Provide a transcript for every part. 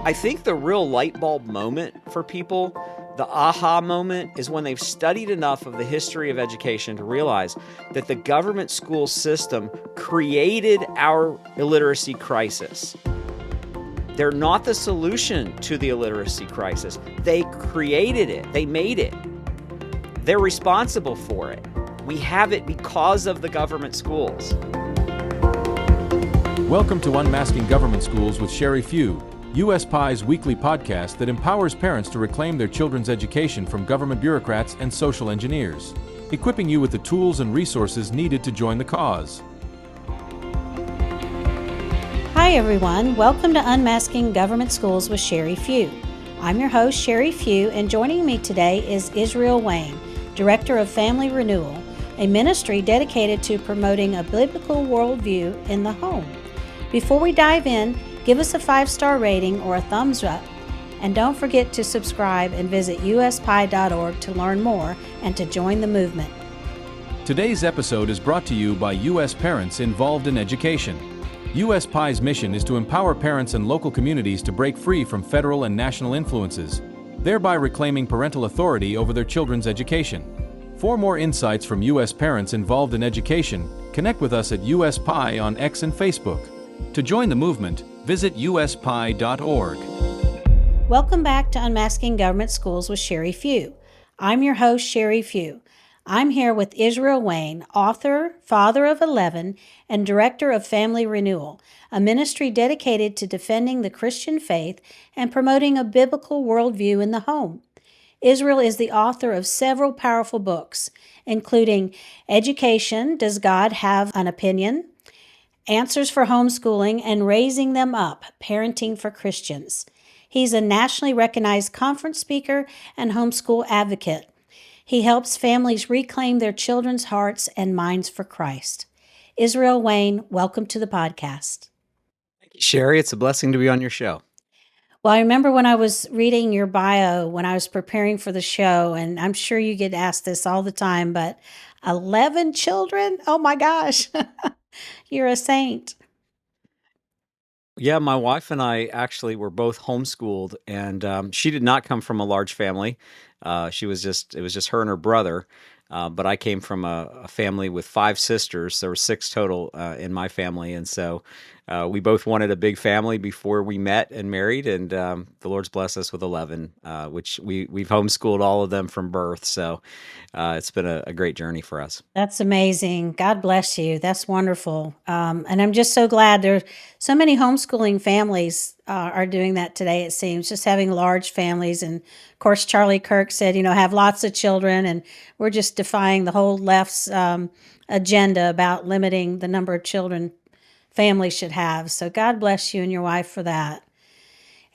I think the real light bulb moment for people, the aha moment, is when they've studied enough of the history of education to realize that the government school system created our illiteracy crisis. They're not the solution to the illiteracy crisis. They created it. They made it. They're responsible for it. We have it because of the government schools. Welcome to Unmasking Government Schools with Sherry Few, USPI's weekly podcast that empowers parents to reclaim their children's education from government bureaucrats and social engineers, equipping you with the tools and resources needed to join the cause. Hi everyone, welcome to Unmasking Government Schools with Sherry Few. I'm your host, Sherry Few, and joining me today is Israel Wayne, Director of Family Renewal, a ministry dedicated to promoting a biblical worldview in the home. Before we dive in, give us a 5-star rating or a thumbs up, and don't forget to subscribe and visit uspi.org to learn more and to join the movement. Today's episode is brought to you by U.S. parents involved in education. USPI's mission is to empower parents and local communities to break free from federal and national influences, thereby reclaiming parental authority over their children's education. For more insights from U.S. parents involved in education, connect with us at USPI on X and Facebook. To join the movement, visit uspi.org. Welcome back to Unmasking Government Schools with Sherry Few. I'm your host, Sherry Few. I'm here with Israel Wayne, author, father of 11, and director of Family Renewal, a ministry dedicated to defending the Christian faith and promoting a biblical worldview in the home. Israel is the author of several powerful books, including Education, Does God Have an Opinion?, Answers for Homeschooling, and Raising Them Up, Parenting for Christians. He's a nationally recognized conference speaker and homeschool advocate. He helps families reclaim their children's hearts and minds for Christ. Israel Wayne, welcome to the podcast. Thank you, Sherry. It's a blessing to be on your show. Well, I remember when I was reading your bio, when I was preparing for the show, and I'm sure you get asked this all the time, but 11 children? Oh my gosh, you're a saint. Yeah, my wife and I actually were both homeschooled, and she did not come from a large family. It was just her and her brother. But I came from a family with 5 sisters. There were 6 total in my family, and so we both wanted a big family before we met and married. And the Lord's blessed us with 11, which we've homeschooled all of them from birth. So it's been a great journey for us. That's amazing. God bless you. That's wonderful. And I'm just so glad there's so many homeschooling families are doing that today, it seems, just having large families. And of course, Charlie Kirk said, have lots of children. And we're just defying the whole left's agenda about limiting the number of children families should have. So God bless you and your wife for that.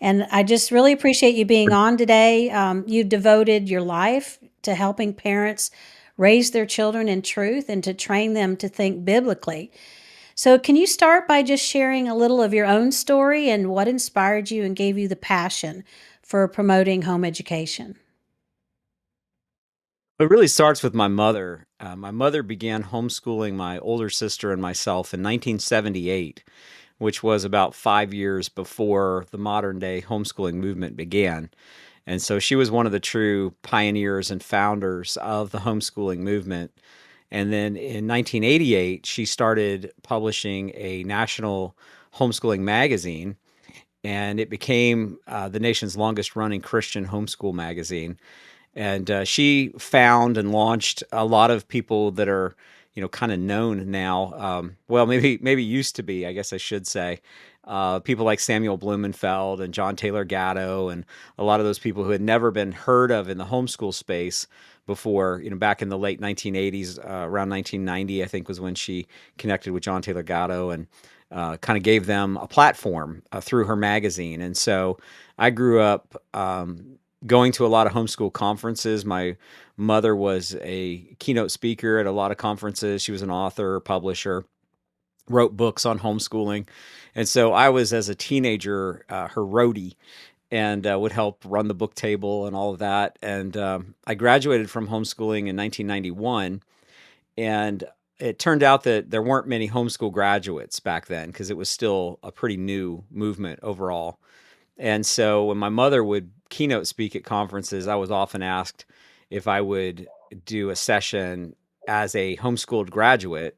And I just really appreciate you being on today. You devoted your life to helping parents raise their children in truth and to train them to think biblically. So can you start by just sharing a little of your own story and what inspired you and gave you the passion for promoting home education? It really starts with my mother. My mother began homeschooling my older sister and myself in 1978, which was about 5 years before the modern day homeschooling movement began. And so she was one of the true pioneers and founders of the homeschooling movement. And then in 1988, she started publishing a national homeschooling magazine, and it became the nation's longest running Christian homeschool magazine. And she found and launched a lot of people that are, kind of known now. Well, maybe used to be, I guess I should say. People like Samuel Blumenfeld and John Taylor Gatto, and a lot of those people who had never been heard of in the homeschool space before, back in the late 1980s, around 1990, I think was when she connected with John Taylor Gatto and kind of gave them a platform through her magazine. And so I grew up going to a lot of homeschool conferences. My mother was a keynote speaker at a lot of conferences. She was an author, publisher, wrote books on homeschooling. And so I was, as a teenager, her roadie, and would help run the book table and all of that. And I graduated from homeschooling in 1991, and it turned out that there weren't many homeschool graduates back then because it was still a pretty new movement overall. And so when my mother would keynote speak at conferences, I was often asked if I would do a session as a homeschooled graduate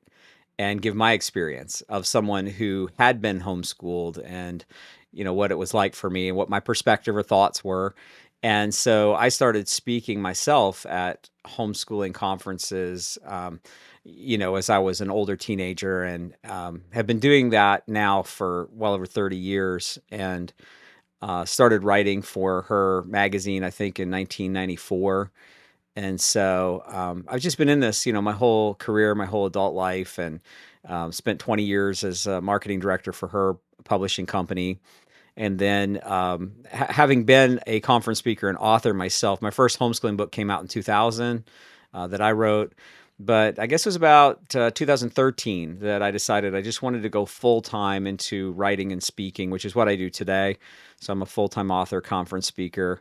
and give my experience of someone who had been homeschooled, and what it was like for me and what my perspective or thoughts were. And so I started speaking myself at homeschooling conferences, as I was an older teenager, and have been doing that now for well over 30 years. And started writing for her magazine, I think, in 1994. And so I've just been in this, my whole career, my whole adult life, and spent 20 years as a marketing director for her publishing company. And then having been a conference speaker and author myself, my first homeschooling book came out in 2000 that I wrote. But I guess it was about 2013 that I decided I just wanted to go full time into writing and speaking, which is what I do today. So I'm a full time author, conference speaker.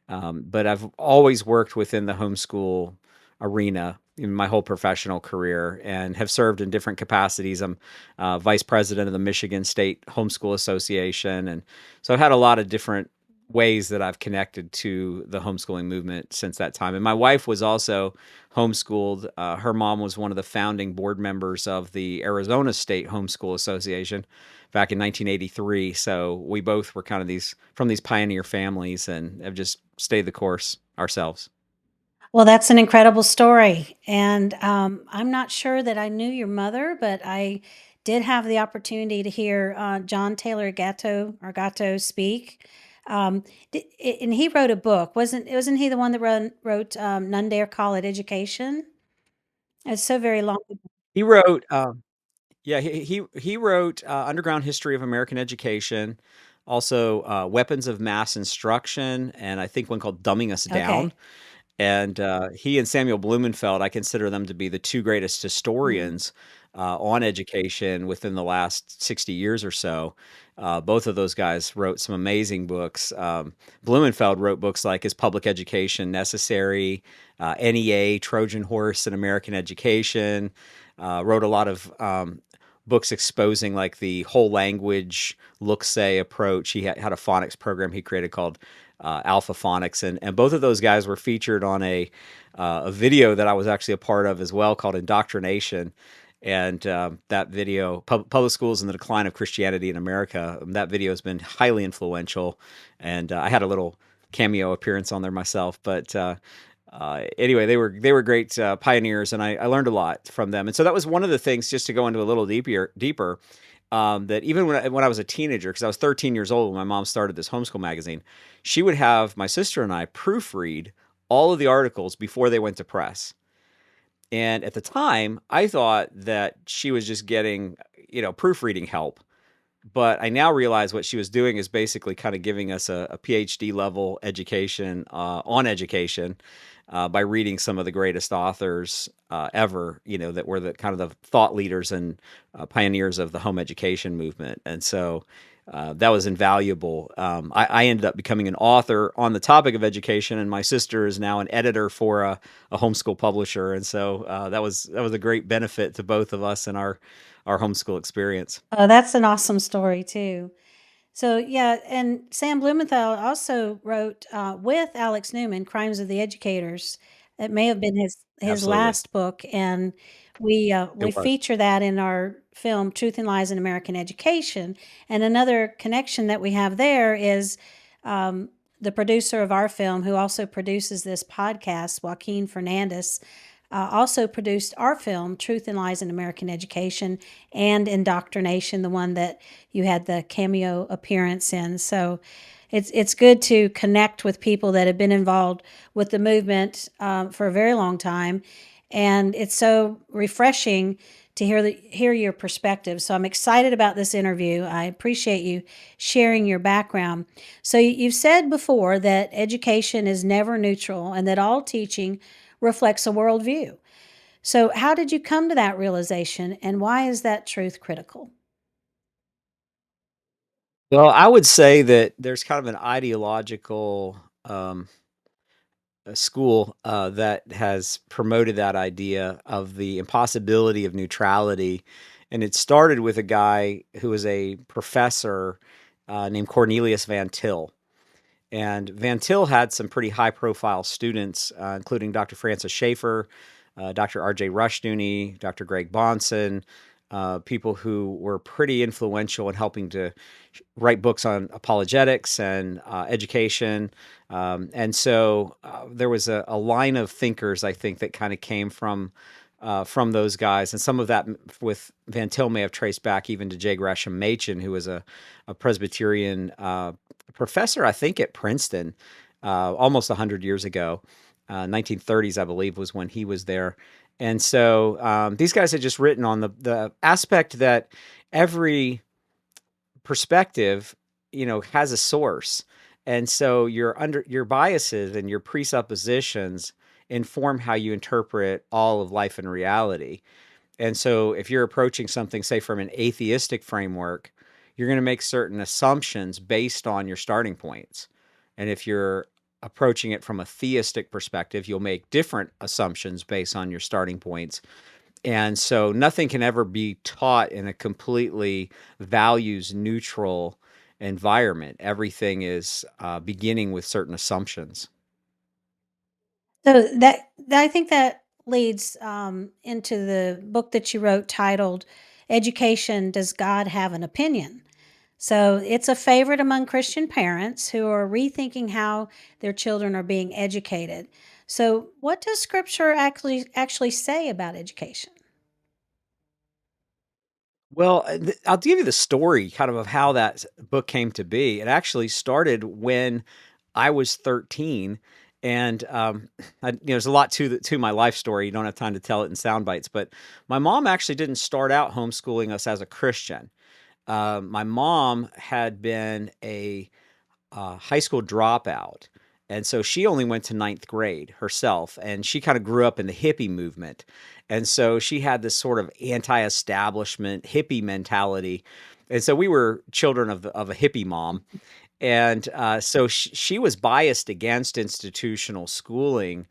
But I've always worked within the homeschool arena in my whole professional career and have served in different capacities. I'm vice president of the Michigan State Homeschool Association. And so I've had a lot of different ways that I've connected to the homeschooling movement since that time. And my wife was also homeschooled. Her mom was one of the founding board members of the Arizona State Homeschool Association back in 1983. So we both were kind of these pioneer families and have just stayed the course ourselves. Well, that's an incredible story. And I'm not sure that I knew your mother, but I did have the opportunity to hear John Taylor Gatto speak. Um, and he wrote a book. Wasn't he the one that wrote None Dare Call It Education? It's so very long. He wrote, yeah, he wrote Underground History of American Education, also Weapons of Mass Instruction, and I think one called Dumbing Us Down. Okay. And he and Samuel Blumenfeld, I consider them to be the two greatest Mm. historians on education within the last 60 years or so. Both of those guys wrote some amazing books. Blumenfeld wrote books like Is Public Education Necessary? NEA, Trojan Horse in American Education. Wrote a lot of books exposing like the whole language look-say approach. He had a phonics program he created called Alpha Phonics, and both of those guys were featured on a video that I was actually a part of as well called Indoctrination. And that video, Public Schools and the Decline of Christianity in America, that video has been highly influential. And I had a little cameo appearance on there myself. But anyway, they were great pioneers, and I learned a lot from them. And so that was one of the things, just to go into a little deeper, that even when I was a teenager, because I was 13 years old when my mom started this homeschool magazine, she would have my sister and I proofread all of the articles before they went to press. And at the time, I thought that she was just getting, proofreading help. But I now realize what she was doing is basically kind of giving us a PhD level education on education by reading some of the greatest authors ever, that were the kind of the thought leaders and pioneers of the home education movement. And so that was invaluable. I ended up becoming an author on the topic of education, and my sister is now an editor for a homeschool publisher. And so that was a great benefit to both of us in our homeschool experience. Oh, that's an awesome story too. So yeah, and Sam Blumenthal also wrote with Alex Newman, "Crimes of the Educators." It may have been his Absolutely. last book, and we It was. feature that in our film "Truth and Lies in American Education." And another connection that we have there is the producer of our film, who also produces this podcast, Joaquin Fernandez. Also produced our film, Truth and Lies in American Education, and Indoctrination, the one that you had the cameo appearance in. So it's good to connect with people that have been involved with the movement for a very long time. And it's so refreshing to hear your perspective. So I'm excited about this interview. I appreciate you sharing your background. So you've said before that education is never neutral and that all teaching reflects a worldview. So, how did you come to that realization, and why is that truth critical? Well, I would say that there's kind of an ideological a school that has promoted that idea of the impossibility of neutrality. And it started with a guy who was a professor named Cornelius Van Til. And Van Til had some pretty high profile students, including Dr. Francis Schaeffer, Dr. R.J. Rushdoony, Dr. Greg Bonson, people who were pretty influential in helping to write books on apologetics and education. And so there was a line of thinkers, I think, that kind of came from those guys. And some of that with Van Til may have traced back even to J. Gresham Machen, who was a Presbyterian professor, I think, at Princeton almost 100 years ago. 1930s, I believe, was when he was there. And so these guys had just written on the aspect that every perspective, has a source. And so your biases and your presuppositions inform how you interpret all of life and reality. And so if you're approaching something, say, from an atheistic framework, you're going to make certain assumptions based on your starting points. And if you're approaching it from a theistic perspective, you'll make different assumptions based on your starting points. And so nothing can ever be taught in a completely values neutral environment. Everything is beginning with certain assumptions. So that I think that leads into the book that you wrote titled "Education: Does God Have an Opinion?" So it's a favorite among Christian parents who are rethinking how their children are being educated. So, what does Scripture actually say about education? Well, I'll give you the story kind of how that book came to be. It actually started when I was 13, and there's a lot to my life story. You don't have time to tell it in sound bites, but my mom actually didn't start out homeschooling us as a Christian. My mom had been a high school dropout. And so she only went to ninth grade herself, and she kind of grew up in the hippie movement. And so she had this sort of anti-establishment hippie mentality. And so we were children of a hippie mom. And so she was biased against institutional schooling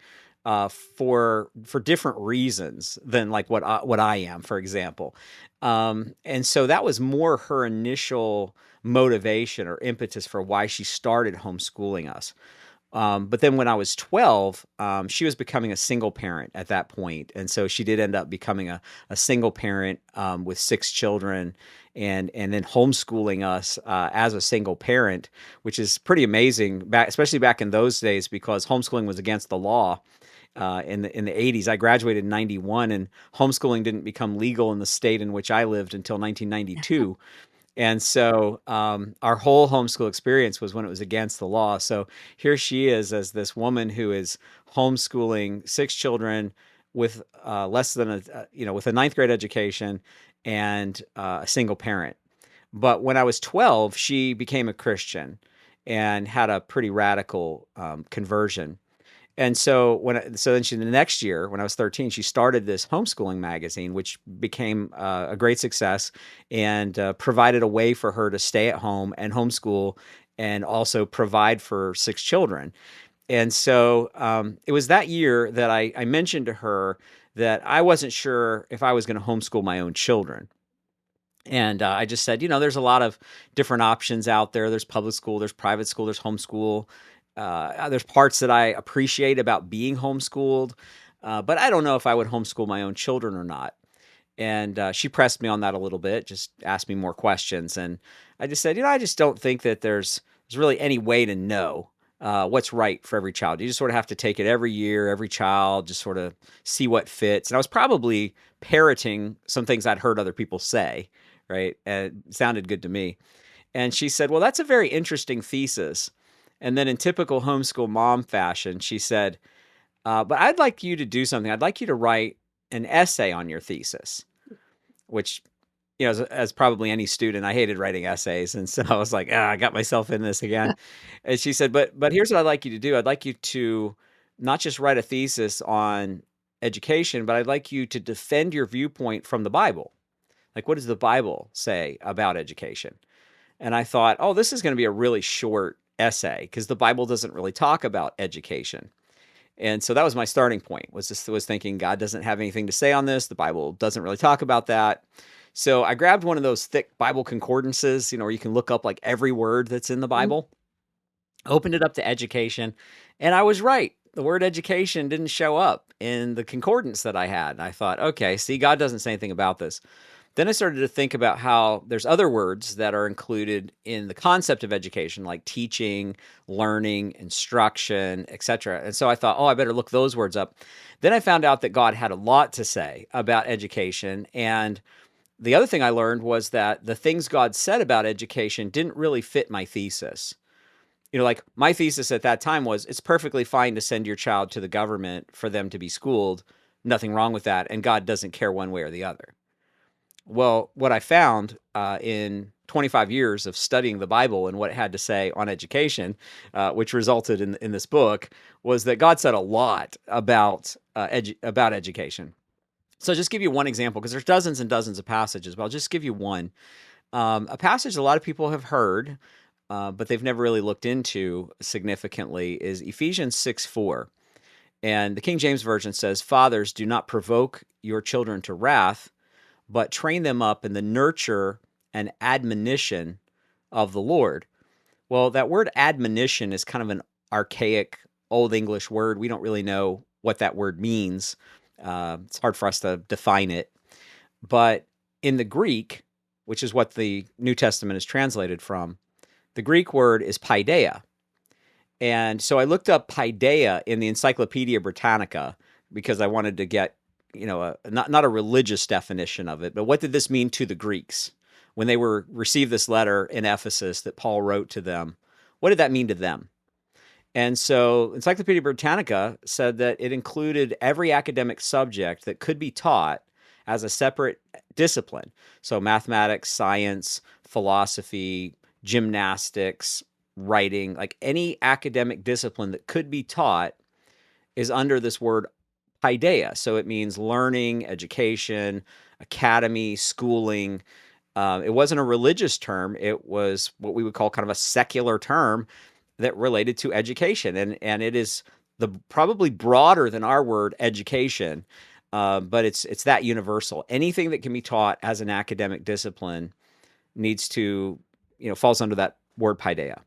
for different reasons than like what I am, for example. And so that was more her initial motivation or impetus for why she started homeschooling us. But then when I was 12, she was becoming a single parent at that point. And so she did end up becoming a single parent with 6 children and then homeschooling us as a single parent, which is pretty amazing, especially back in those days, because homeschooling was against the law. In the 80s, I graduated in 91, and homeschooling didn't become legal in the state in which I lived until 1992. And so our whole homeschool experience was when it was against the law. So here she is as this woman who is homeschooling 6 children with less than with a ninth grade education and a single parent. But when I was 12, she became a Christian and had a pretty radical conversion. And so then the next year, when I was 13, she started this homeschooling magazine, which became a great success and provided a way for her to stay at home and homeschool and also provide for 6 children. And so it was that year that I mentioned to her that I wasn't sure if I was going to homeschool my own children. And I just said, there's a lot of different options out there. There's public school, there's private school, there's homeschool. There's parts that I appreciate about being homeschooled, but I don't know if I would homeschool my own children or not. And she pressed me on that a little bit, just asked me more questions. And I just said, I just don't think that there's really any way to know what's right for every child. You just sort of have to take it every year, every child, just sort of see what fits. And I was probably parroting some things I'd heard other people say, right? And it sounded good to me. And she said, well, that's a very interesting thesis. And then in typical homeschool mom fashion, she said, but I'd like you to do something. I'd like you to write an essay on your thesis, which, as probably any student, I hated writing essays. And so I was like, I got myself in this again. And she said, but here's what I'd like you to do. I'd like you to not just write a thesis on education, but I'd like you to defend your viewpoint from the Bible. Like, what does the Bible say about education? And I thought, this is going to be a really short essay because the Bible doesn't really talk about education. And so that was my starting point, was thinking God doesn't have anything to say on this. The Bible doesn't really talk about that. So I grabbed one of those thick Bible concordances, where you can look up like every word that's in the Mhm. Bible, opened it up to education, and I was right. The word education didn't show up in the concordance that I had. And I thought, okay, see, God doesn't say anything about this. Then I started to think about how there's other words that are included in the concept of education, like teaching, learning, instruction, etc. And so I thought, oh, I better look those words up. Then I found out that God had a lot to say about education. And the other thing I learned was that the things God said about education didn't really fit my thesis. Like my thesis at that time was it's perfectly fine to send your child to the government for them to be schooled. Nothing wrong with that. And God doesn't care one way or the other. Well, what I found in 25 years of studying the Bible and what it had to say on education, which resulted in this book, was that God said a lot about education. So, just give you one example because there's dozens and dozens of passages, but I'll just give you one. A passage a lot of people have heard, but they've never really looked into significantly is Ephesians 6:4. And the King James Version says, "Fathers, do not provoke your children to wrath, but train them up in the nurture and admonition of the Lord." Well, that word admonition is kind of an archaic Old English word. We don't really know what that word means. It's hard for us to define it. But in the Greek, which is what the New Testament is translated from, the Greek word is paideia. And so I looked up paideia in the Encyclopedia Britannica because I wanted to get, not a religious definition of it, but what did this mean to the Greeks when they received this letter in Ephesus that Paul wrote to them? What did that mean to them? And so Encyclopedia Britannica said that it included every academic subject that could be taught as a separate discipline. So mathematics, science, philosophy, gymnastics, writing, like any academic discipline that could be taught is under this word paideia. So it means learning, education, academy, schooling. It wasn't a religious term. It was what we would call kind of a secular term that related to education. And it is probably broader than our word education, but it's that universal. Anything that can be taught as an academic discipline needs to, falls under that word paideia.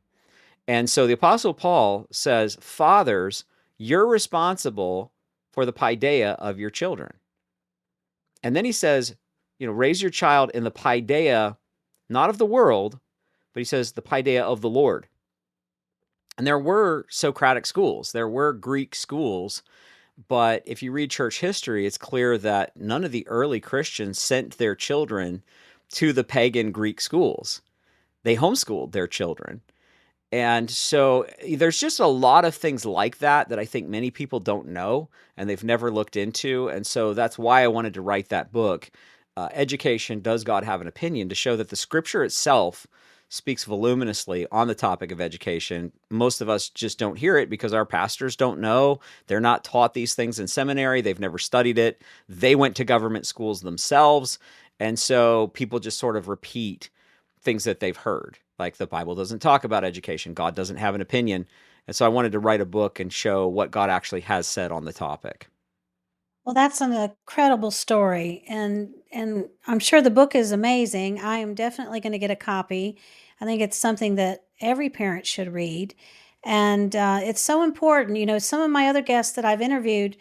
And so the Apostle Paul says, fathers, you're responsible for the paideia of your children. And then he says, raise your child in the paideia, not of the world, but he says the paideia of the Lord. And there were Socratic schools, there were Greek schools, but if you read church history, it's clear that none of the early Christians sent their children to the pagan Greek schools. They homeschooled their children. And so there's just a lot of things like that I think many people don't know and they've never looked into. And so that's why I wanted to write that book, Education, Does God Have an Opinion? To show that the scripture itself speaks voluminously on the topic of education. Most of us just don't hear it because our pastors don't know. They're not taught these things in seminary. They've never studied it. They went to government schools themselves. And so people just sort of repeat things that they've heard. Like the Bible doesn't talk about education. God doesn't have an opinion. And so I wanted to write a book and show what God actually has said on the topic. Well, that's an incredible story, and I'm sure the book is amazing. I am definitely going to get a copy. I think it's something that every parent should read, and it's so important. Some of my other guests that I've interviewed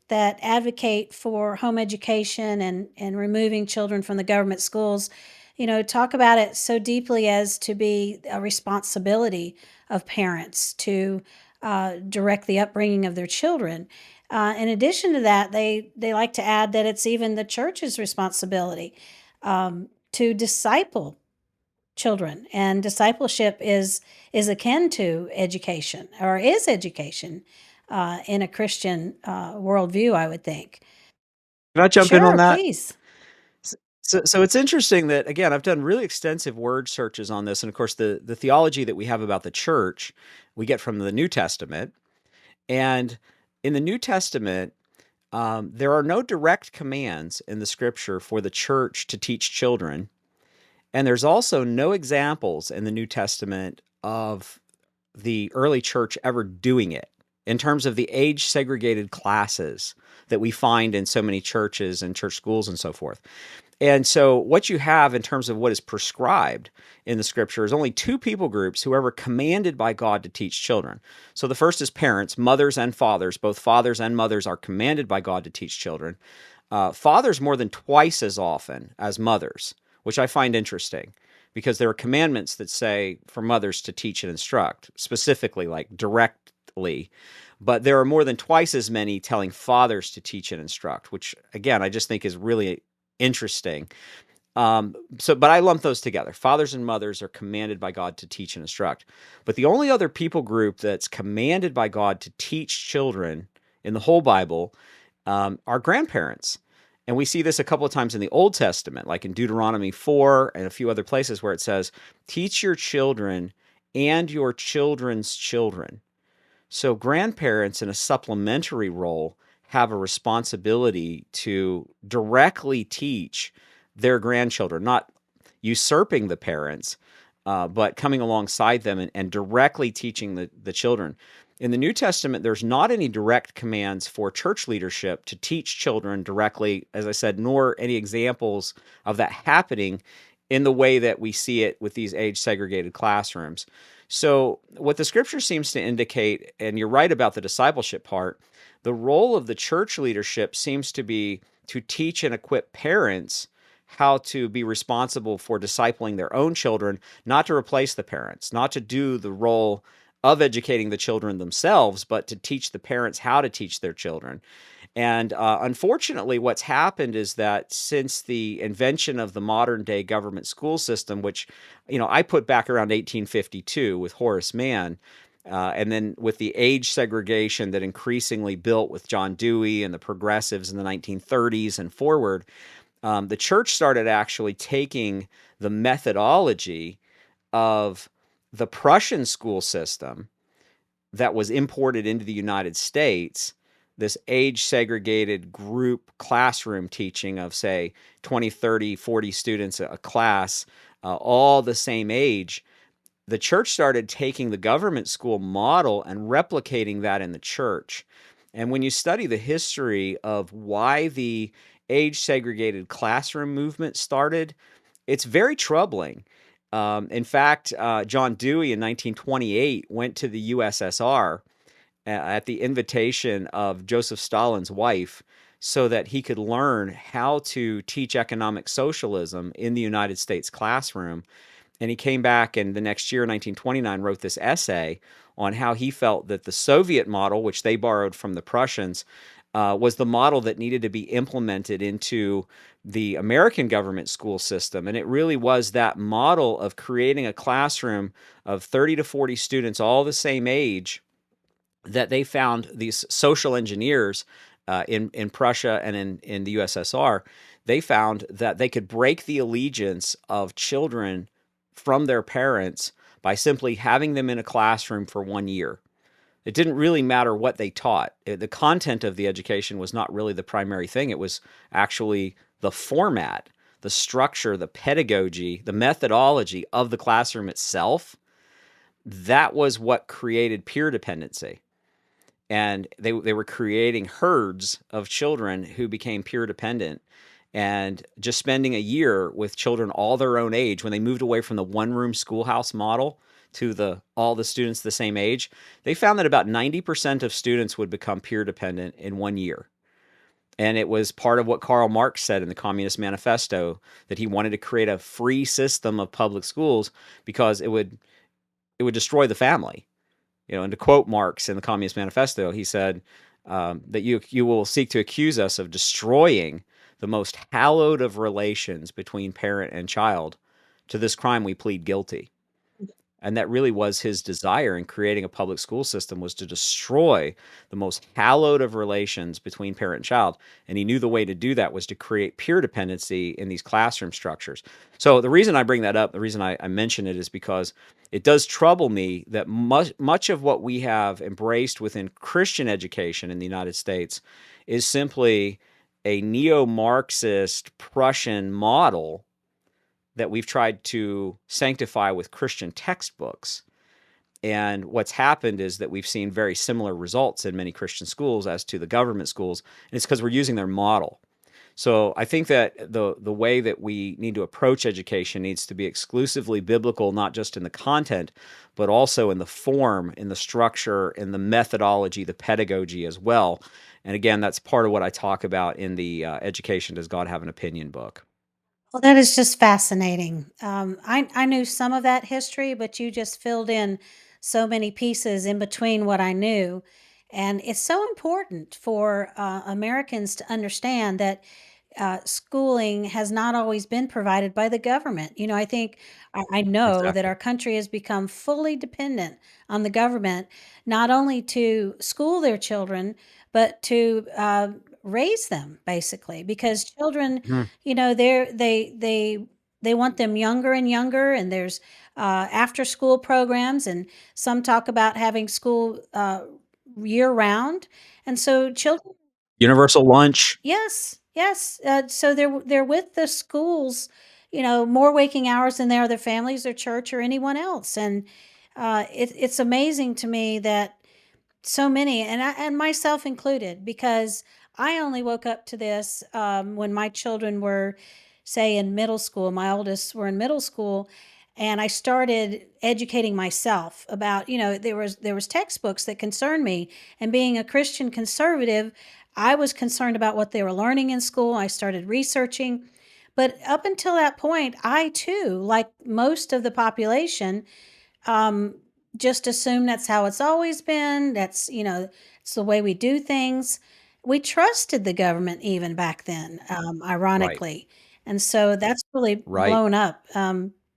that advocate for home education and removing children from the government schools, talk about it so deeply as to be a responsibility of parents to direct the upbringing of their children. In addition to that, they like to add that it's even the church's responsibility to disciple children, and discipleship is akin to education, or is education in a Christian worldview, I would think. Can I jump in on Sure, that? please. So it's interesting that, again, I've done really extensive word searches on this. And of course, the theology that we have about the church, we get from the New Testament. And in the New Testament, there are no direct commands in the scripture for the church to teach children. And there's also no examples in the New Testament of the early church ever doing it in terms of the age segregated classes that we find in so many churches and church schools and so forth. And so, what you have in terms of what is prescribed in the scripture is only two people groups who are commanded by God to teach children. So, the first is parents, mothers and fathers. Both fathers and mothers are commanded by God to teach children. Fathers more than twice as often as mothers, which I find interesting because there are commandments that say for mothers to teach and instruct, specifically, like directly. But there are more than twice as many telling fathers to teach and instruct, which again, I just think is really interesting. But I lump those together. Fathers and mothers are commanded by God to teach and instruct. But the only other people group that's commanded by God to teach children in the whole Bible are grandparents. And we see this a couple of times in the Old Testament, like in Deuteronomy 4 and a few other places where it says, teach your children and your children's children. So grandparents in a supplementary role have a responsibility to directly teach their grandchildren, not usurping the parents, but coming alongside them and directly teaching the children. In the New Testament, there's not any direct commands for church leadership to teach children directly, as I said, nor any examples of that happening in the way that we see it with these age-segregated classrooms. So what the scripture seems to indicate, and you're right about the discipleship part, the role of the church leadership seems to be to teach and equip parents how to be responsible for discipling their own children, not to replace the parents, not to do the role of educating the children themselves, but to teach the parents how to teach their children. And unfortunately, what's happened is that since the invention of the modern day government school system, which, I put back around 1852 with Horace Mann, and then with the age segregation that increasingly built with John Dewey and the progressives in the 1930s and forward, the church started actually taking the methodology of the Prussian school system that was imported into the United States, this age-segregated group classroom teaching of, say, 20, 30, 40 students a class, all the same age. The church started taking the government school model and replicating that in the church. And when you study the history of why the age-segregated classroom movement started, it's very troubling. In fact, John Dewey in 1928 went to the USSR at the invitation of Joseph Stalin's wife so that he could learn how to teach economic socialism in the United States classroom. And he came back and the next year, 1929, wrote this essay on how he felt that the Soviet model, which they borrowed from the Prussians, was the model that needed to be implemented into the American government school system. And it really was that model of creating a classroom of 30 to 40 students, all the same age, that they found these social engineers in Prussia and in the USSR. They found that they could break the allegiance of children from their parents by simply having them in a classroom for 1 year. It didn't really matter what they taught. The content of the education was not really the primary thing. It was actually the format, the structure, the pedagogy, the methodology of the classroom itself. That was what created peer dependency. And they were creating herds of children who became peer dependent. And just spending a year with children all their own age, when they moved away from the one-room schoolhouse model to all the students the same age, they found that about 90% of students would become peer dependent in 1 year. And it was part of what Karl Marx said in the Communist Manifesto, that he wanted to create a free system of public schools because it would destroy the family. And to quote Marx in the Communist Manifesto, he said that you will seek to accuse us of destroying the most hallowed of relations between parent and child. To this crime we plead guilty. And that really was his desire in creating a public school system, was to destroy the most hallowed of relations between parent and child. And he knew the way to do that was to create peer dependency in these classroom structures. So the reason I bring that up, the reason I mention it, is because it does trouble me that much of what we have embraced within Christian education in the United States is simply a neo-Marxist Prussian model that we've tried to sanctify with Christian textbooks. And what's happened is that we've seen very similar results in many Christian schools as to the government schools, and it's because we're using their model. So I think that the way that we need to approach education needs to be exclusively biblical, not just in the content, but also in the form, in the structure, in the methodology, the pedagogy as well. And again, that's part of what I talk about in the Education Does God Have an Opinion book. Well, that is just fascinating. I knew some of that history, but you just filled in so many pieces in between what I knew. And it's so important for Americans to understand that schooling has not always been provided by the government. I think I know that Exactly. our country has become fully dependent on the government, not only to school their children, but to raise them, basically, because children, Mhm. they want them younger and younger, and there's after school programs, and some talk about having school year round, and so children. Universal lunch. Yes, yes. So they're with the schools, more waking hours than they are their families, their church, or anyone else. And it's amazing to me that so many, and myself included, because I only woke up to this when my children were, say, in middle school. My oldest were in middle school, and I started educating myself about, there was textbooks that concerned me, and being a Christian conservative, I was concerned about what they were learning in school. I started researching, but up until that point, I too, like most of the population, um, just assume that's how it's always been. It's the way we do things. We trusted the government even back then, Right. ironically. And so that's really Right. blown up.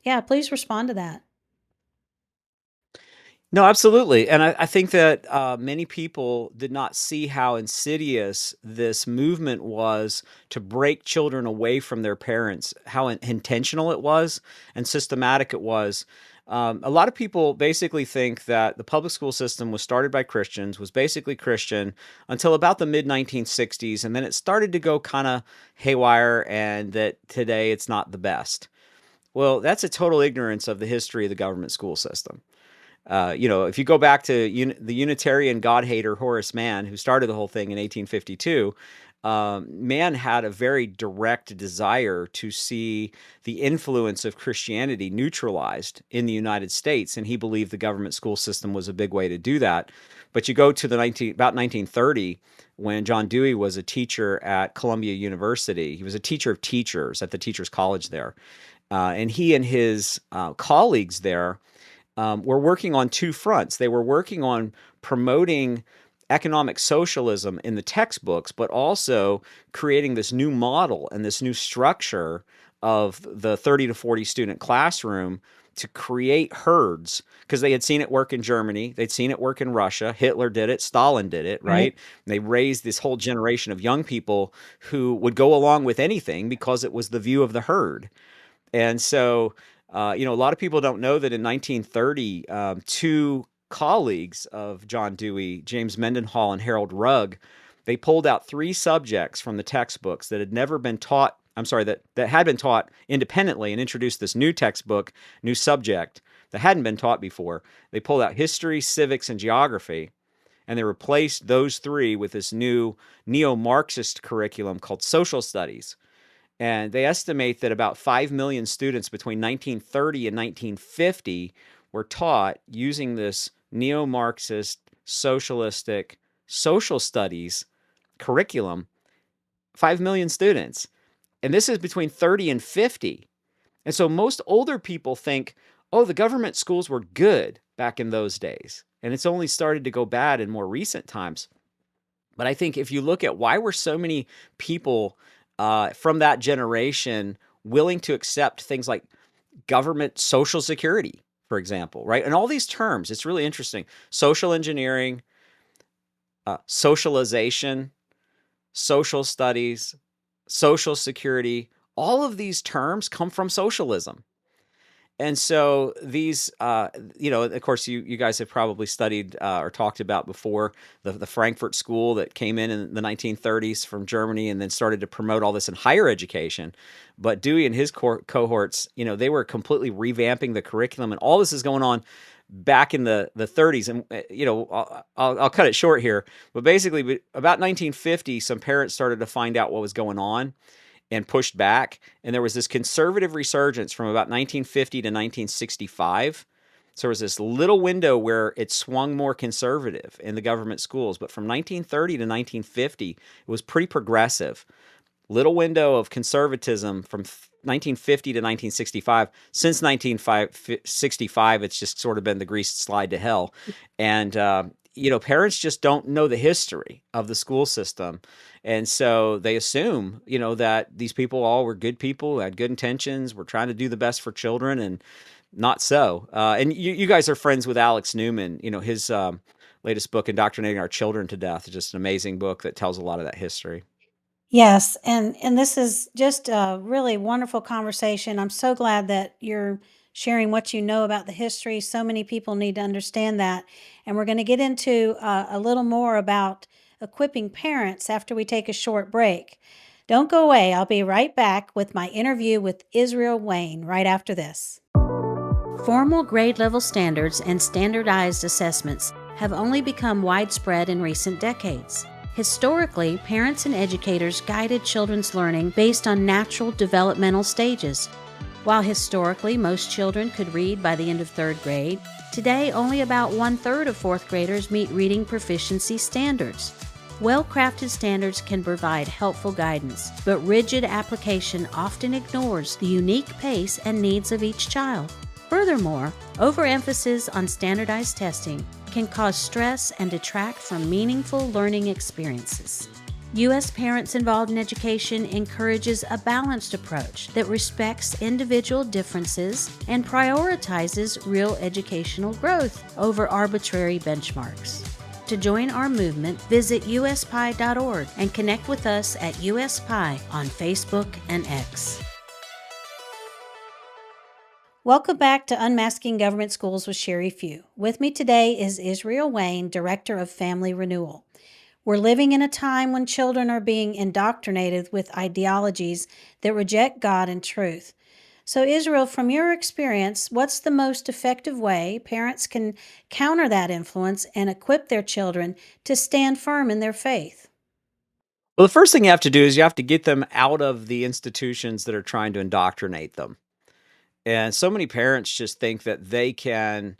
Yeah, please respond to that. No, absolutely. And I think that many people did not see how insidious this movement was to break children away from their parents, how intentional it was and systematic it was. A lot of people basically think that the public school system was started by Christians, was basically Christian until about the mid 1960s, and then it started to go kind of haywire, and that today it's not the best. Well, that's a total ignorance of the history of the government school system. If you go back to the Unitarian God hater Horace Mann, who started the whole thing in 1852, Mann had a very direct desire to see the influence of Christianity neutralized in the United States, and he believed the government school system was a big way to do that. But you go to about 1930, when John Dewey was a teacher at Columbia University. He was a teacher of teachers at the Teachers College there, and he and his colleagues there were working on two fronts. They were working on promoting economic socialism in the textbooks, but also creating this new model and this new structure of the 30 to 40 student classroom to create herds, because they had seen it work in Germany, they'd seen it work in Russia, Hitler did it, Stalin did it, Right. right? And they raised this whole generation of young people who would go along with anything because it was the view of the herd. And so, a lot of people don't know that in 1930, two colleagues of John Dewey, James Mendenhall and Harold Rugg, they pulled out three subjects from the textbooks that had never been taught. I'm sorry, that had been taught independently, and introduced this new textbook, new subject that hadn't been taught before. They pulled out history, civics, and geography, and they replaced those three with this new neo Marxist curriculum called social studies. And they estimate that about 5 million students between 1930 and 1950 were taught using this neo Marxist, socialistic, social studies curriculum. 5 million students. And this is between 30 and 50. And so most older people think, oh, the government schools were good back in those days. And it's only started to go bad in more recent times. But I think if you look at why were so many people from that generation willing to accept things like government social security, for example, right? And all these terms, it's really interesting. Social engineering, socialization, social studies, social security, all of these terms come from socialism. And so these, of course, you guys have probably studied or talked about before the Frankfurt School that came in the 1930s from Germany and then started to promote all this in higher education. But Dewey and his cohorts, they were completely revamping the curriculum, and all this is going on back in the 30s, and I'll cut it short here, but basically about 1950, some parents started to find out what was going on and pushed back, and there was this conservative resurgence from about 1950 to 1965. So there was this little window where it swung more conservative in the government schools, but from 1930 to 1950, it was pretty progressive. Little window of conservatism from 1950 to 1965. Since 1965, it's just sort of been the greased slide to hell. And, parents just don't know the history of the school system. And so they assume, that these people all were good people, had good intentions, were trying to do the best for children, and not so. And you guys are friends with Alex Newman. His latest book, Indoctrinating Our Children to Death, is just an amazing book that tells a lot of that history. Yes, and this is just a really wonderful conversation. I'm so glad that you're sharing what you know about the history. So many people need to understand that. And we're going to get into a little more about equipping parents after we take a short break. Don't go away. I'll be right back with my interview with Israel Wayne right after this. Formal grade level standards and standardized assessments have only become widespread in recent decades. Historically, parents and educators guided children's learning based on natural developmental stages. While historically most children could read by the end of third grade, today only about 1/3 of fourth graders meet reading proficiency standards. Well-crafted standards can provide helpful guidance, but rigid application often ignores the unique pace and needs of each child. Furthermore, overemphasis on standardized testing can cause stress and detract from meaningful learning experiences. U.S. Parents Involved in Education encourages a balanced approach that respects individual differences and prioritizes real educational growth over arbitrary benchmarks. To join our movement, visit uspie.org and connect with us at USPie on Facebook and X. Welcome back to Unmasking Government Schools with Sherry Few. With me today is Israel Wayne, Director of Family Renewal. We're living in a time when children are being indoctrinated with ideologies that reject God and truth. So, Israel, from your experience, what's the most effective way parents can counter that influence and equip their children to stand firm in their faith? Well, the first thing you have to do is you have to get them out of the institutions that are trying to indoctrinate them. And so many parents just think that they can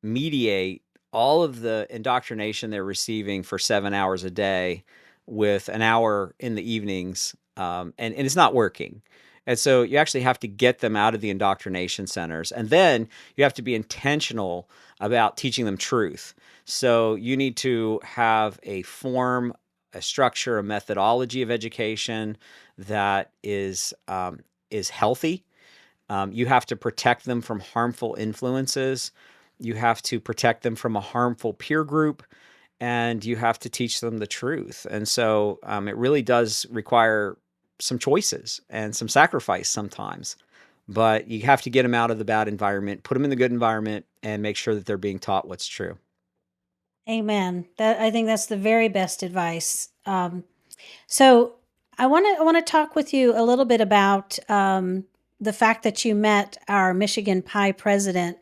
mediate all of the indoctrination they're receiving for 7 hours a day with an hour in the evenings, and it's not working. And so you actually have to get them out of the indoctrination centers. And then you have to be intentional about teaching them truth. So you need to have a form, a structure, a methodology of education that is healthy. You have to protect them from harmful influences. You have to protect them from a harmful peer group, and you have to teach them the truth. And so it really does require some choices and some sacrifice sometimes. But you have to get them out of the bad environment, put them in the good environment, and make sure that they're being taught what's true. Amen. I think that's the very best advice. So I want to talk with you a little bit about the fact that you met our Michigan Pi president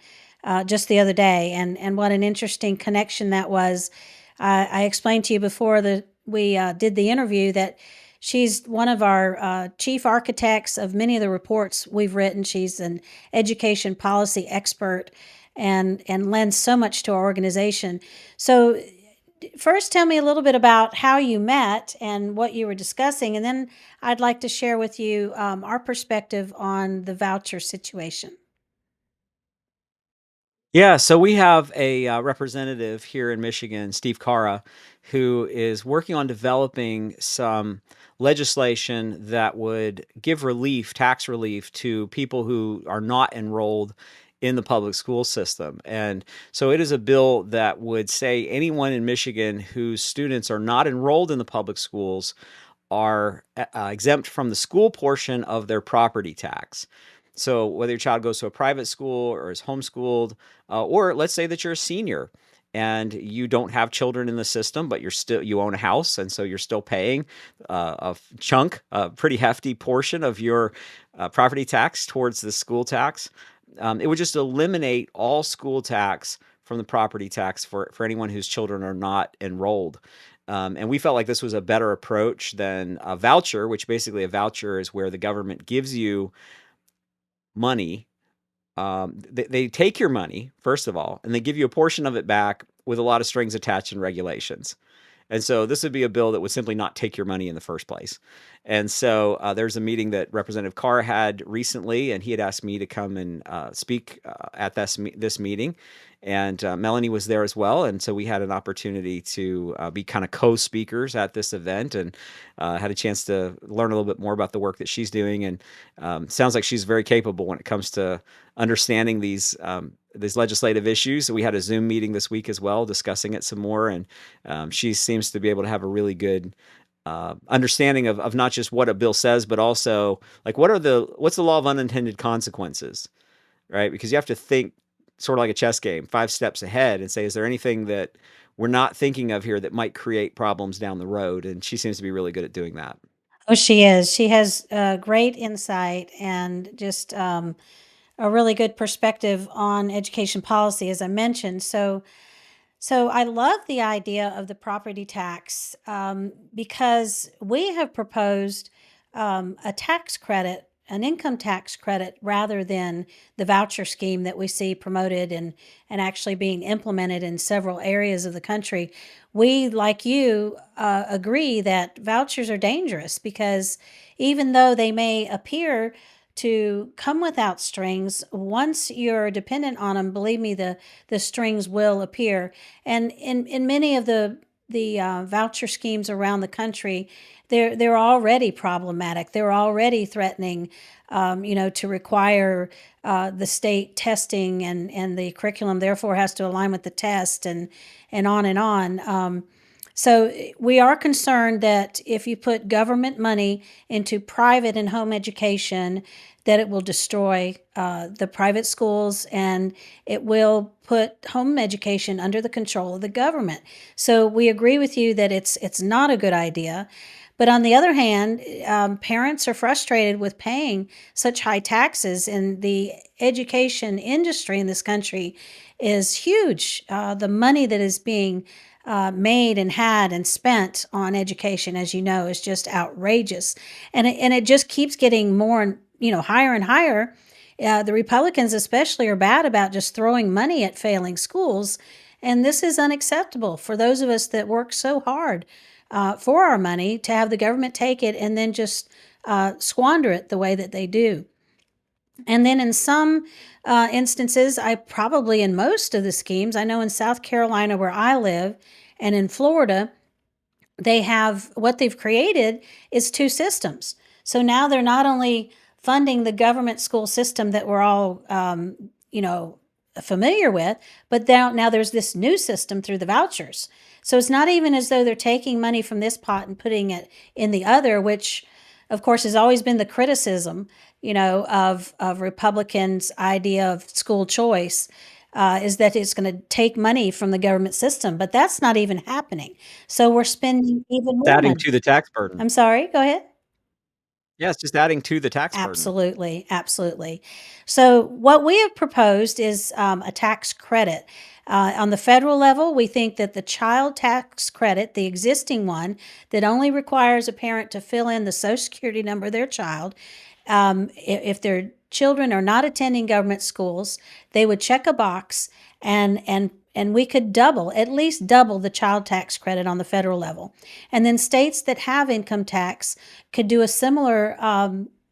just the other day, and what an interesting connection that was. I explained to you before that we did the interview that she's one of our chief architects of many of the reports we've written. She's an education policy expert and lends so much to our organization. So first, tell me a little bit about how you met and what you were discussing, and then I'd like to share with you our perspective on the voucher situation. Yeah, so we have a representative here in Michigan, Steve Cara, who is working on developing some legislation that would give relief, tax relief, to people who are not enrolled in the public school system. And so it is a bill that would say anyone in Michigan whose students are not enrolled in the public schools are exempt from the school portion of their property tax. So whether your child goes to a private school or is homeschooled, or let's say that you're a senior and you don't have children in the system, but you own a house, and so you're still paying a pretty hefty portion of your property tax towards the school tax. it would just eliminate all school tax from the property tax for anyone whose children are not enrolled. And we felt like this was a better approach than a voucher, which basically a voucher is where the government gives you money. They take your money, first of all, and they give you a portion of it back with a lot of strings attached and regulations. And so this would be a bill that would simply not take your money in the first place. And so there's a meeting that Representative Carr had recently, and he had asked me to come and speak at this meeting. And Melanie was there as well. And so we had an opportunity to be kind of co-speakers at this event, and had a chance to learn a little bit more about the work that she's doing. And sounds like she's very capable when it comes to understanding these legislative issues. So we had a Zoom meeting this week as well, discussing it some more. And she seems to be able to have a really good understanding of not just what a bill says, but also like what's the law of unintended consequences, right? Because you have to think sort of like a chess game, 5 steps ahead, and say, is there anything that we're not thinking of here that might create problems down the road? And she seems to be really good at doing that. Oh, she is. She has great insight and just a really good perspective on education policy, as I mentioned. So I love the idea of the property tax because we have proposed a tax credit, an income tax credit, rather than the voucher scheme that we see promoted and actually being implemented in several areas of the country. We, like you, agree that vouchers are dangerous because even though they may appear to come without strings, once you're dependent on them, believe me, the strings will appear. And in many of the voucher schemes around the country, they're already problematic. They're already threatening, to require the state testing, and the curriculum therefore has to align with the test, and on and on. So we are concerned that if you put government money into private and home education, that it will destroy the private schools, and it will put home education under the control of the government. So we agree with you that it's not a good idea. But on the other hand, parents are frustrated with paying such high taxes, and the education industry in this country is huge. The money that is being made and had and spent on education, as you know, is just outrageous, and it just keeps getting more, higher and higher. The Republicans especially are bad about just throwing money at failing schools, and this is unacceptable for those of us that work so hard for our money to have the government take it and then just squander it the way that they do. And then in some instances, probably in most of the schemes, I know in South Carolina where I live and in Florida, what they've created is 2 systems. So now they're not only funding the government school system that we're all, familiar with, but now there's this new system through the vouchers. So it's not even as though they're taking money from this pot and putting it in the other, which of course has always been the criticism, of Republicans' idea of school choice, is that it's going to take money from the government system, but that's not even happening. So we're spending even It's more adding money. to the tax burden. I'm sorry, go ahead. Yeah, it's just adding to the tax burden. Absolutely, absolutely. So what we have proposed is a tax credit. On the federal level, we think that the child tax credit, the existing one that only requires a parent to fill in the Social Security number of their child, if their children are not attending government schools, they would check a box, and we could at least double the child tax credit on the federal level. And then states that have income tax could do a similar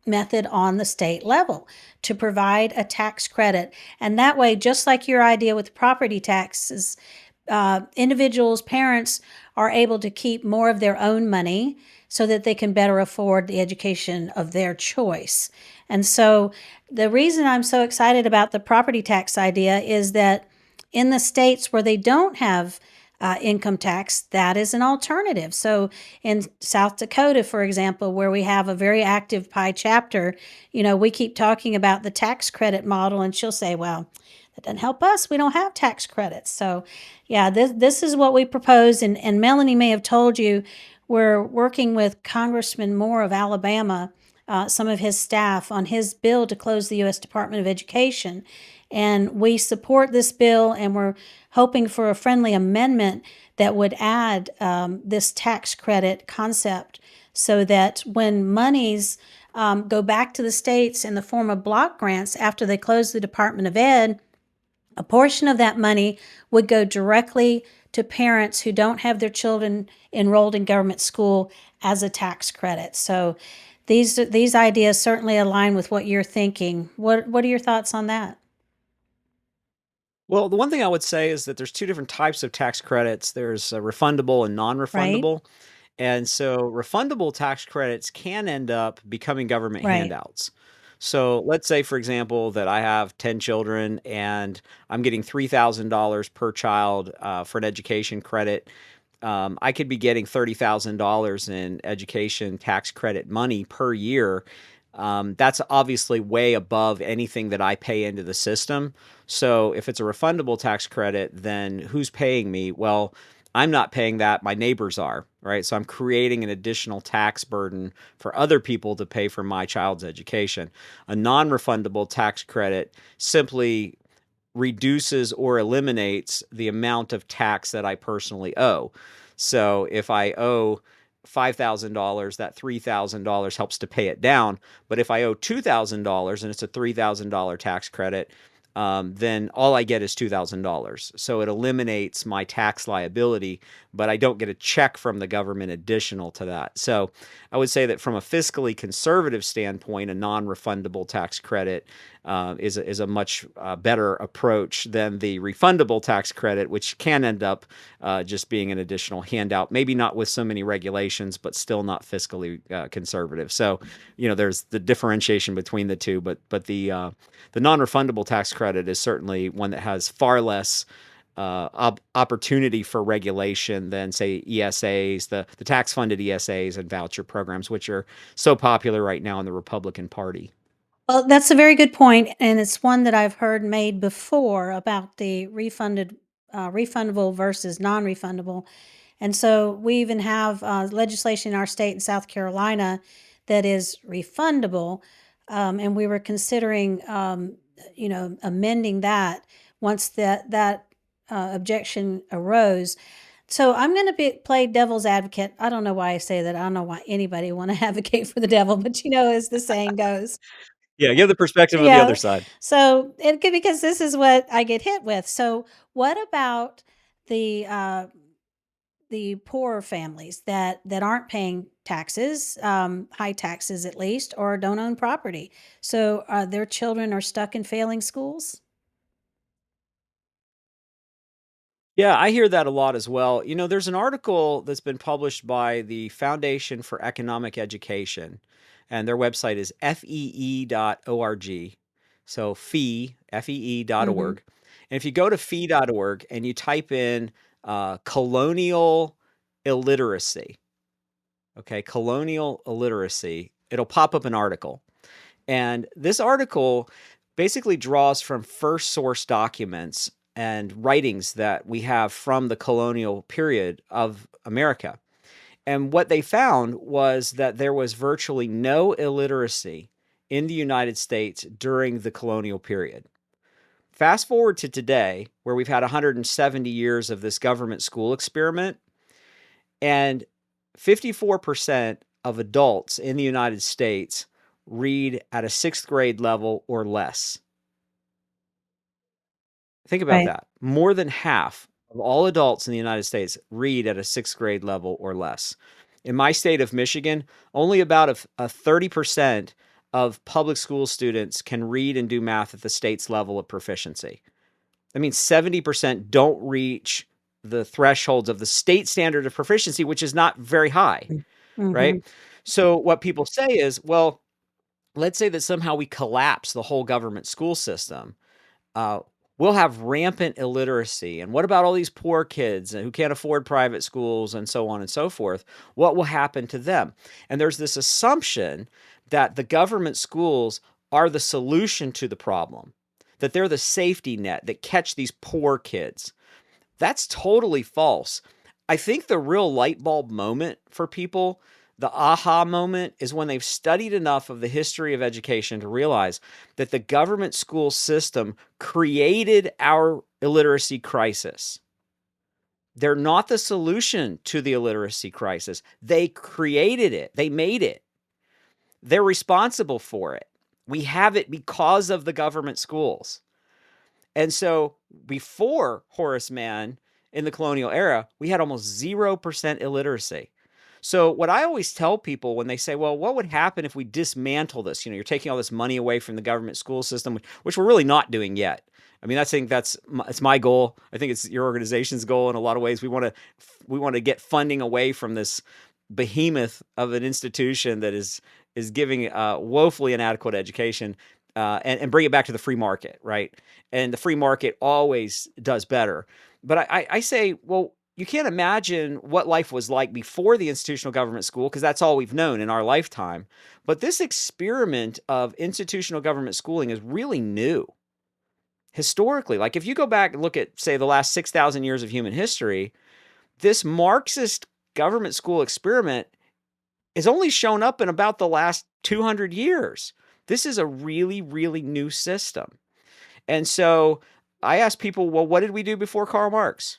method on the state level to provide a tax credit. And that way, just like your idea with property taxes, individuals, parents are able to keep more of their own money so that they can better afford the education of their choice. And so the reason I'm so excited about the property tax idea is that in the states where they don't have income tax, that is an alternative. So in South Dakota, for example, where we have a very active PI chapter, we keep talking about the tax credit model, and she'll say, well, that doesn't help us. We don't have tax credits. So yeah, this is what we propose. And Melanie may have told you, we're working with Congressman Moore of Alabama some of his staff on his bill to close the U.S. Department of Education. And we support this bill, and we're hoping for a friendly amendment that would add this tax credit concept so that when monies go back to the states in the form of block grants after they close the Department of Ed, a portion of that money would go directly to parents who don't have their children enrolled in government school as a tax credit. So these ideas certainly align with what you're thinking. What are your thoughts on that? Well, the one thing I would say is that there's two different types of tax credits. There's refundable and Right? non-refundable. And so refundable tax credits can end up becoming government Right. handouts. So let's say, for example, that I have 10 children and I'm getting $3,000 per child for an education credit. I could be getting $30,000 in education tax credit money per year. That's obviously way above anything that I pay into the system. So if it's a refundable tax credit, then who's paying me? Well, I'm not paying that. My neighbors are, right? So I'm creating an additional tax burden for other people to pay for my child's education. A non refundable tax credit simply reduces or eliminates the amount of tax that I personally owe. So if I owe $5,000, that $3,000 helps to pay it down. But if I owe $2,000 and it's a $3,000 tax credit, then all I get is $2,000. So it eliminates my tax liability, but I don't get a check from the government additional to that. So I would say that from a fiscally conservative standpoint, a non-refundable tax credit is a much better approach than the refundable tax credit, which can end up just being an additional handout. Maybe not with so many regulations, but still not fiscally conservative. So, there's the differentiation between the two. But the non-refundable tax credit is certainly one that has far less opportunity for regulation than, say, ESAs, the tax-funded ESAs and voucher programs, which are so popular right now in the Republican Party. Well, that's a very good point, and it's one that I've heard made before about the refundable versus non-refundable. And so we even have legislation in our state in South Carolina that is refundable, and we were considering, amending that once that objection arose. So I'm going to play devil's advocate. I don't know why I say that. I don't know why anybody want to advocate for the devil, but as the saying goes. Yeah, give the perspective of the other Yeah. side. So it could because this is what I get hit with. So what about the uh the poorer families that aren't paying taxes, high taxes at least, or don't own property? So their children are stuck in failing schools? Yeah, I hear that a lot as well. There's an article that's been published by the Foundation for Economic Education, and their website is fee.org. So Mhm. fee.org. And if you go to fee.org and you type in colonial illiteracy, okay, colonial illiteracy, it'll pop up an article. And this article basically draws from first source documents and writings that we have from the colonial period of America. And what they found was that there was virtually no illiteracy in the United States during the colonial period. Fast forward to today, where we've had 170 years of this government school experiment, and 54% of adults in the United States read at a sixth grade level or less. Think about Right. that. More than half of all adults in the United States read at a sixth grade level or less. In my state of Michigan, only about a 30% of public school students can read and do math at the state's level of proficiency. That means 70% don't reach the thresholds of the state standard of proficiency, which is not very high, right? Mhm. So, what people say is, well, let's say that somehow we collapse the whole government school system. uh, we'll have rampant illiteracy. And what about all these poor kids who can't afford private schools and so on and so forth? What will happen to them? And there's this assumption that the government schools are the solution to the problem, that they're the safety net that catch these poor kids. That's totally false. I think the real light bulb moment for people The aha moment is when they've studied enough of the history of education to realize that the government school system created our illiteracy crisis. They're not the solution to the illiteracy crisis. They created it. They made it. They're responsible for it. We have it because of the government schools. And so before Horace Mann in the colonial era, we had almost 0% illiteracy. So what I always tell people when they say, well, what would happen if we dismantle this? You're taking all this money away from the government school system, which we're really not doing yet. I mean, it's my goal. I think it's your organization's goal in a lot of ways. We want to get funding away from this behemoth of an institution that is giving woefully inadequate education, and bring it back to the free market, right? And the free market always does better. But I say, well, you can't imagine what life was like before the institutional government school, because that's all we've known in our lifetime. But this experiment of institutional government schooling is really new. Historically, like if you go back and look at, say, the last 6,000 years of human history, this Marxist government school experiment has only shown up in about the last 200 years. This is a really, really new system. And so I ask people, well, what did we do before Karl Marx?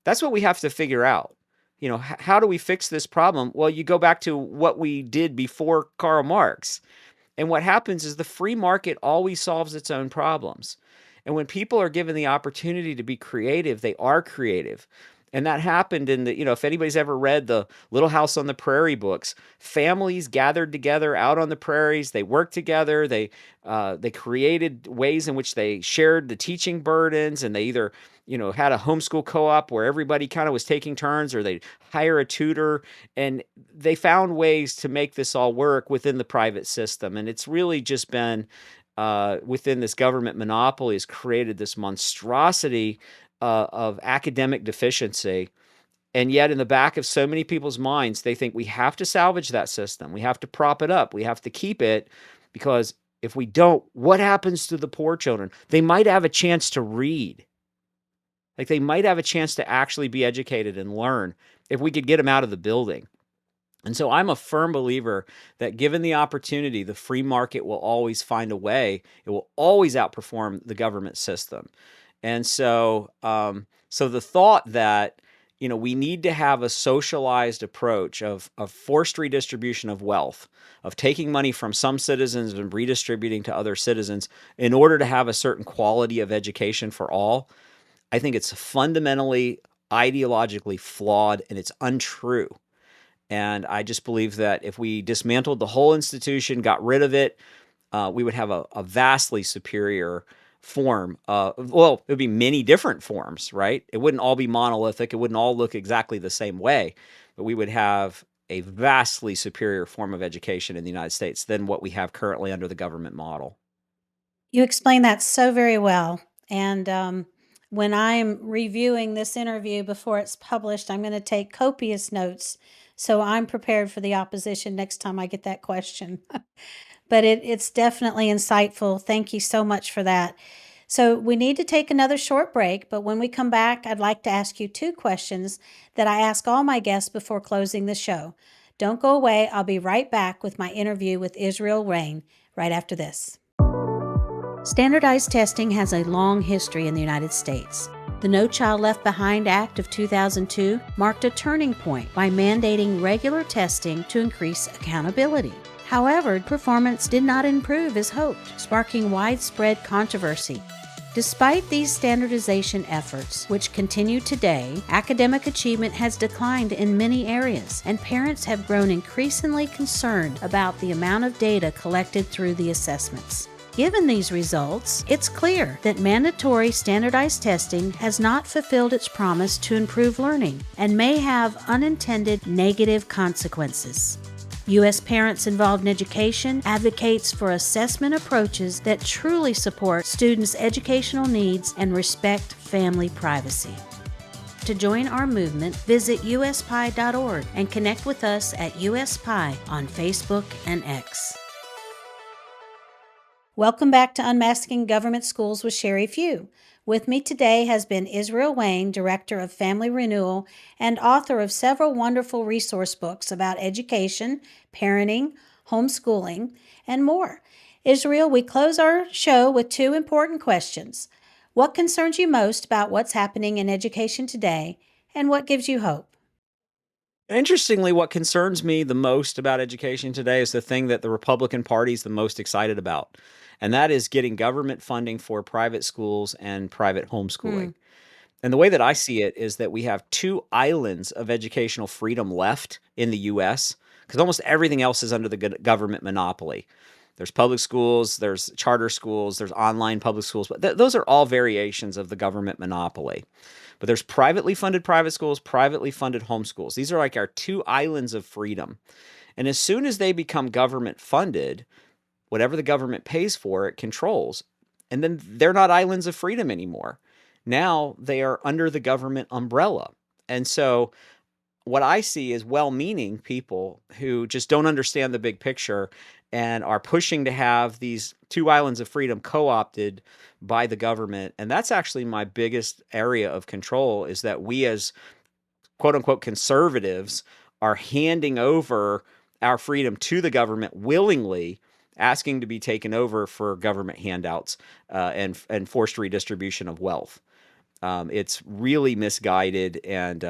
That's what we have to figure out. How do we fix this problem? Well, you go back to what we did before Karl Marx. And what happens is the free market always solves its own problems. And when people are given the opportunity to be creative, they are creative. And that happened in if anybody's ever read the Little House on the Prairie books, families gathered together out on the prairies. They worked together. They created ways in which they shared the teaching burdens, and they either had a homeschool co-op where everybody kind of was taking turns, or they'd hire a tutor, and they found ways to make this all work within the private system. And it's really just been within this government monopoly has created this monstrosity of academic deficiency. And yet in the back of so many people's minds, they think we have to salvage that system. We have to prop it up. We have to keep it, because if we don't, what happens to the poor children? They might have a chance to read. Like they might have a chance to actually be educated and learn if we could get them out of the building. And so I'm a firm believer that given the opportunity, the free market will always find a way. It will always outperform the government system. And so, so the thought that, we need to have a socialized approach of forced redistribution of wealth, of taking money from some citizens and redistributing to other citizens in order to have a certain quality of education for all, I think it's fundamentally ideologically flawed and it's untrue. And I just believe that if we dismantled the whole institution, got rid of it, we would have a vastly superior form. It would be many different forms, right? It wouldn't all be monolithic. It wouldn't all look exactly the same way, but we would have a vastly superior form of education in the United States than what we have currently under the government model. You explained that so very well. And when I'm reviewing this interview before it's published, I'm going to take copious notes so I'm prepared for the opposition next time I get that question. But it's definitely insightful. Thank you so much for that. So we need to take another short break, but when we come back, I'd like to ask you 2 questions that I ask all my guests before closing the show. Don't go away. I'll be right back with my interview with Israel Rain right after this. Standardized testing has a long history in the United States. The No Child Left Behind Act of 2002 marked a turning point by mandating regular testing to increase accountability. However, performance did not improve as hoped, sparking widespread controversy. Despite these standardization efforts, which continue today, academic achievement has declined in many areas, and parents have grown increasingly concerned about the amount of data collected through the assessments. Given these results, it's clear that mandatory standardized testing has not fulfilled its promise to improve learning and may have unintended negative consequences. U.S. Parents Involved in Education advocates for assessment approaches that truly support students' educational needs and respect family privacy. To join our movement, visit uspie.org and connect with us at USPie on Facebook and X. Welcome back to Unmasking Government Schools with Sherry Few. With me today has been Israel Wayne, Director of Family Renewal and author of several wonderful resource books about education, parenting, homeschooling, and more. Israel, we close our show with two important questions. What concerns you most about what's happening in education today, and what gives you hope? Interestingly, what concerns me the most about education today is the thing that the Republican Party is the most excited about, and that is getting government funding for private schools and private Hmm. homeschooling. And the way that I see it is that we have two islands of educational freedom left in the US because almost everything else is under the government monopoly. There's public schools, there's charter schools, there's online public schools, but those are all variations of the government monopoly. But there's privately funded private schools, privately funded homeschools. These are like our two islands of freedom. And as soon as they become government funded, whatever the government pays for, it controls. And then they're not islands of freedom anymore. Now they are under the government umbrella. And so what I see is well-meaning people who just don't understand the big picture and are pushing to have these two islands of freedom co-opted by the government. And that's actually my biggest area of control, is that we as quote unquote conservatives are handing over our freedom to the government willingly, asking to be taken over for government handouts and forced redistribution of wealth. It's really misguided, and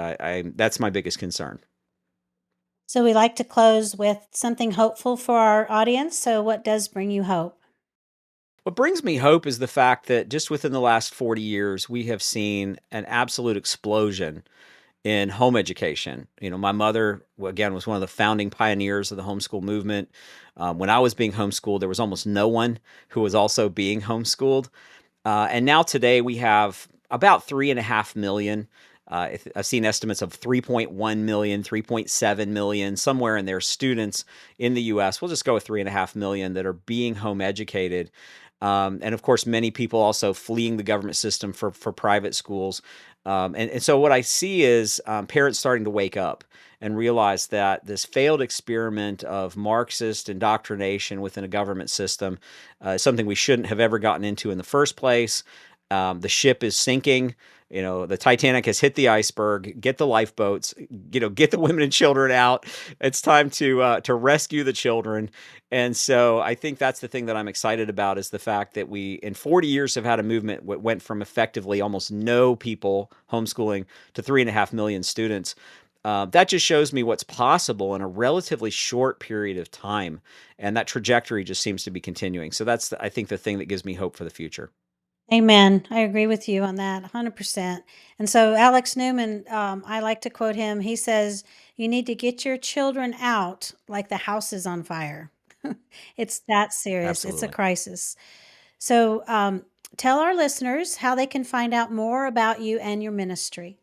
that's my biggest concern. So we like to close with something hopeful for our audience. So what does bring you hope? What brings me hope is the fact that just within the last 40 years, we have seen an absolute explosion in home education. You know, my mother, again, was one of the founding pioneers of the homeschool movement. When I was being homeschooled, there was almost no one who was also being homeschooled. And now today we have about 3.5 million. I've seen estimates of 3.1 million, 3.7 million, somewhere in there, students in the US. We'll just go with 3.5 million that are being home educated. And of course, many people also fleeing the government system for private schools. And so what I see is parents starting to wake up and realize that this failed experiment of Marxist indoctrination within a government system is something we shouldn't have ever gotten into in the first place. The ship is sinking. You know, the Titanic has hit the iceberg. Get the lifeboats. You know, get the women and children out. It's time to rescue the children. And so I think that's the thing that I'm excited about, is the fact that we, in 40 years, have had a movement that went from effectively almost no people homeschooling to 3.5 million students. That just shows me what's possible in a relatively short period of time, and that trajectory just seems to be continuing. So that's, I think, the thing that gives me hope for the future. Amen. I agree with you on that 100%. And so Alex Newman, I like to quote him. He says, "You need to get your children out like the house is on fire." It's that serious. It's a Absolutely. crisis. So tell our listeners how they can find out more about you and your ministry.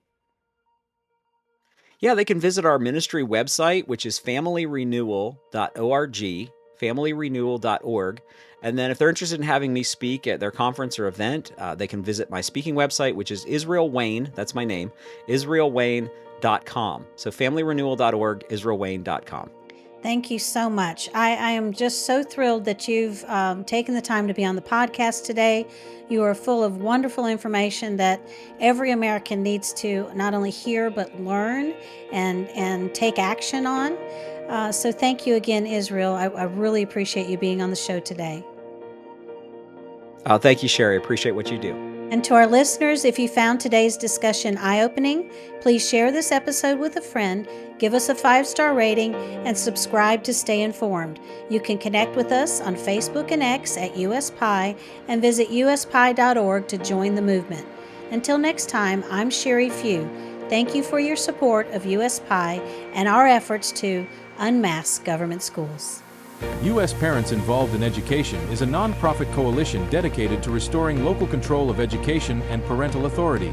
Yeah, they can visit our ministry website, which is familyrenewal.org, familyrenewal.org. And then if they're interested in having me speak at their conference or event, they can visit my speaking website, which is Israel Wayne, that's my name, israelwayne.com. So familyrenewal.org, israelwayne.com. Thank you so much. I am just so thrilled that you've taken the time to be on the podcast today. You are full of wonderful information that every American needs to not only hear, but learn and take action on. So thank you again, Israel. I really appreciate you being on the show today. Thank you, Sherry. I appreciate what you do. And to our listeners, if you found today's discussion eye-opening, please share this episode with a friend, give us a 5-star rating, and subscribe to stay informed. You can connect with us on Facebook and X at USPI and visit uspie.org to join the movement. Until next time, I'm Sherry Few. Thank you for your support of USPI and our efforts to unmask government schools. U.S. Parents Involved in Education is a nonprofit coalition dedicated to restoring local control of education and parental authority.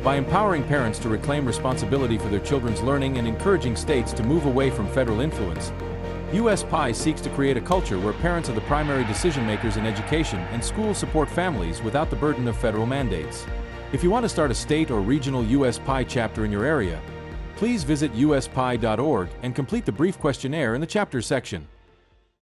By empowering parents to reclaim responsibility for their children's learning and encouraging states to move away from federal influence, USPI seeks to create a culture where parents are the primary decision makers in education and schools support families without the burden of federal mandates. If you want to start a state or regional USPI chapter in your area, please visit uspie.org and complete the brief questionnaire in the chapters section.